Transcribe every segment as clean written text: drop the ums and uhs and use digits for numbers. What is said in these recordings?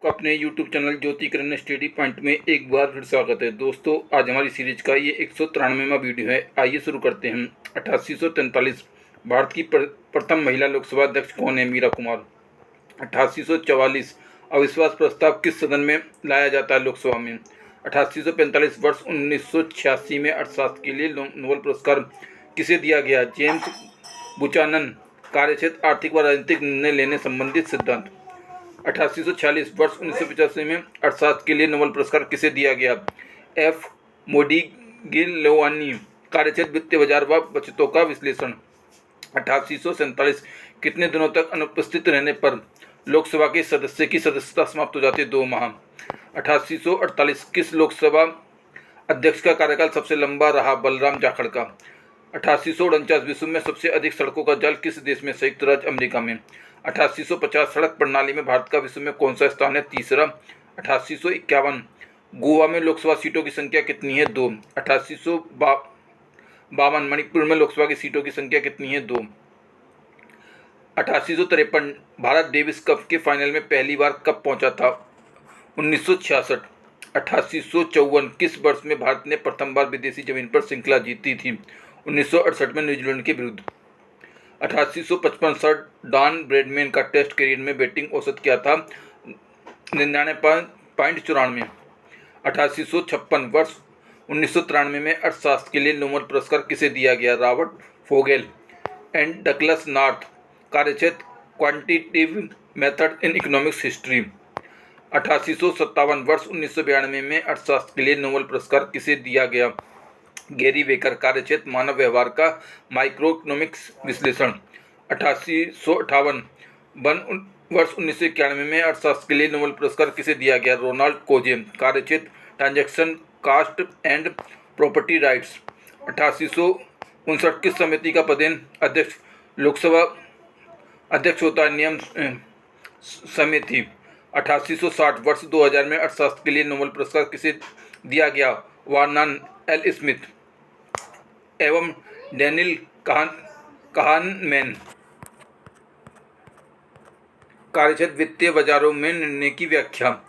अपने YouTube channel ज्योति किरण study point में एक बार फिर स्वागत है। दोस्तों, आज हमारी सीरीज का ये 193वां वीडियो है। आइए शुरू करते हैं। 8843 भारत की प्रथम महिला लोकसभा अध्यक्ष कौन है? मीरा कुमार। 8844 अविश्वास प्रस्ताव किस सदन में लाया जाता है? लोकसभा में। 8845 वर्ष 1986 में अर्थशास्त्र के लिए नोबेल पुरस्कार किसे दिया गया? जेम्स बुचानन। कार्यक्षेत्र आर्थिक व राजनीतिक निर्णय लेने संबंधित सिद्धांत। 8846 वर्ष 1985 में अर्थशास्त्र के लिए नोबेल पुरस्कार किसे दिया गया? एफ मोडिग्लियानी। कार्यक्षेत्र वित्तीय बाजार व बचतों का विश्लेषण। 8847 कितने दिनों तक अनुपस्थित रहने पर लोकसभा के सदस्य की सदस्यता समाप्त हो जाती है? 2 माह। 8848 किस लोकसभा अध्यक्ष का कार्यकाल सबसे लंबा रहा? बलराम जाखड़ का। 8849 विश्व में सबसे अधिक सड़कों का जाल किस देश में? संयुक्त राज्य अमेरिका में। 8850 सड़क प्रणाली में भारत का विश्व में कौन सा स्थान है? तीसरा। 8851 गोवा में लोकसभा सीटों की संख्या कितनी है? 2। 8852 मणिपुर में लोकसभा की सीटों की संख्या कितनी है? 2। 8853 भारत डेविस कप के फाइनल में पहली बार कब पहुंचा था? 1966। 8854 किस वर्ष में भारत ने प्रथम बार विदेशी जमीन पर श्रृंखला जीती थी? 1968 में न्यूजीलैंड के विरुद्ध। 8855 सर डॉन ब्रैडमैन का टेस्ट करियर में बैटिंग औसत क्या था? 99.94। 8856 वर्ष 1993 में अर्थशास्त्र के लिए नोबेल पुरस्कार किसे दिया गया? Robert Fogel and Douglass North. कार्यक्षेत्र quantitative method in economics history. 8857 वर्ष 1992 में अर्थशास्त्र के लिए नोबेल पुरस्कार किसे दिया गया? Gary baker. कार्यक्षेत्र मानव व्यवहार का माइक्रो इकोनॉमिक्स विश्लेषण। 8858 वर्ष 1991 में अर्थशास्त्र के लिए नोबेल पुरस्कार किसे दिया गया? Ronald Coase. कार्यक्षेत्र transaction cost and property rights. 8859 किस समिति का पदेन अध्यक्ष लोकसभा अध्यक्ष होता है? नियम समिति। 8860 वर्ष 2000 में अर्थशास्त्र के लिए नोबेल पुरस्कार किसे दिया गया? वर्नन एल स्मिथ एवं डैनियल काहनमैन। कार्यक्षेत्र वित्तीय बाजारों में निर्णय की व्याख्या।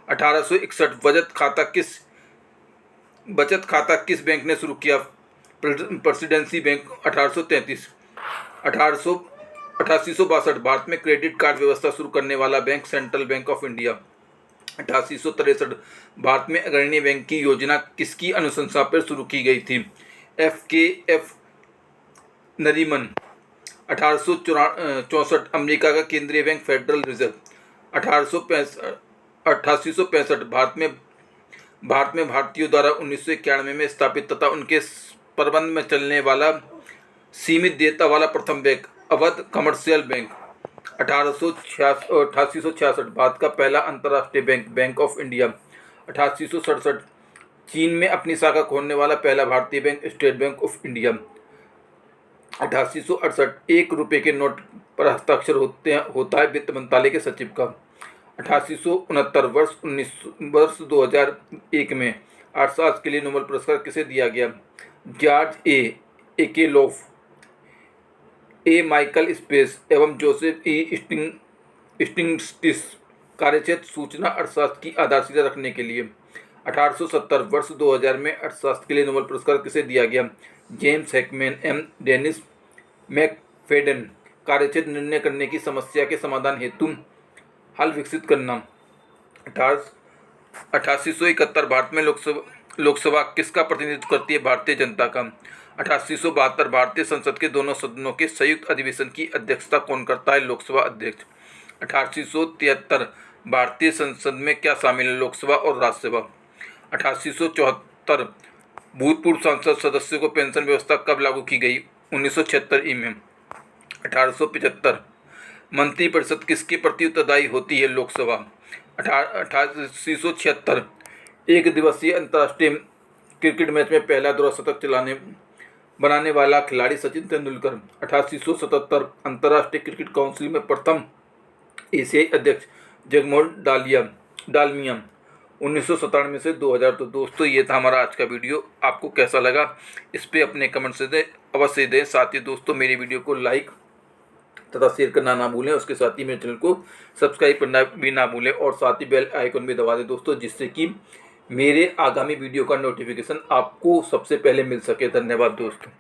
1861 बचत खाता किस बैंक ने शुरू किया? Presidency bank. 1833 8862 भारत में क्रेडिट कार्ड व्यवस्था शुरू करने वाला bank central bank of India. 8863 Bharat में अग्रणी बैंक की योजना किसकी अनुशंसा पर शुरू की गई थी? FKF नरीमन। 1864 अमेरिका का केंद्रीय बैंक फेडरल रिजर्व। 8865 भारत में भारतीयों द्वारा 1991 में स्थापित तथा उनके प्रबंध में चलने वाला सीमित देयता वाला प्रथम bank Awadh commercial bank. 8866 Bharat का पहला अंतर्राष्ट्रीय बैंक बैंक ऑफ इंडिया। 8867 चीन में अपनी शाखा खोलने वाला पहला भारतीय bank state bank of India. 8868 1 रुपये के नोट पर हस्ताक्षर होता है वित्त मंत्रालय के सचिव का। 8869 वर्ष 2001 में अर्थशास्त्र के लिए नोबेल पुरस्कार किसे दिया गया? जॉर्ज एकेलोफ, ए माइकल स्पेस एवं जोसेफ ई स्टिग्लिट्ज़। कार्यक्षेत्र सूचना अर्थशास्त्र की आधारशिला रखने के लिए। 1870 वर्ष 2000 में अर्थशास्त्र के लिए नोबेल पुरस्कार किसे दिया गया? James Heckman M Dennis McFadden. कार्यक्षेत्र निर्णय करने की समस्या के समाधान हेतु हल विकसित करना। 8871 भारत में लोकसभा किसका प्रतिनिधित्व करती है? भारतीय जनता का। 8872 भारतीय संसद के दोनों सदनों के संयुक्त अधिवेशन की अध्यक्षता कौन करता है? लोकसभा अध्यक्ष। 8873 भारतीय संसद में क्या शामिल है? लोकसभा और राज्यसभा। 8874 भूतपूर्व संसद सदस्यों को पेंशन व्यवस्था कब लागू की गई? 1976 में। 1875 मंत्रिपरिषद किसके प्रति उत्तरदायी होती है? लोकसभा। 8876 एक दिवसीय अंतर्राष्ट्रीय क्रिकेट मैच में पहला द्विशतक बनाने वाला खिलाड़ी सचिन तेंदुलकर। 8877 अंतर्राष्ट्रीय क्रिकेट काउंसिल में प्रथम एशियाई अध्यक्ष जगमोहन डालमिया। 1997 से 2000। तो दोस्तों, ये था हमारा आज का वीडियो। आपको कैसा लगा इस पर अपने कमेंट से अवश्य दें। साथ ही दोस्तों, मेरी वीडियो को लाइक तथा शेयर करना ना भूलें। उसके साथ ही मेरे चैनल को सब्सक्राइब करना भी ना भूलें और साथ ही बेल आइकन भी दबा दें दोस्तों, जिससे कि मेरे आगामी वीडियो का नोटिफिकेशन आपको सबसे पहले मिल सके। धन्यवाद दोस्तों।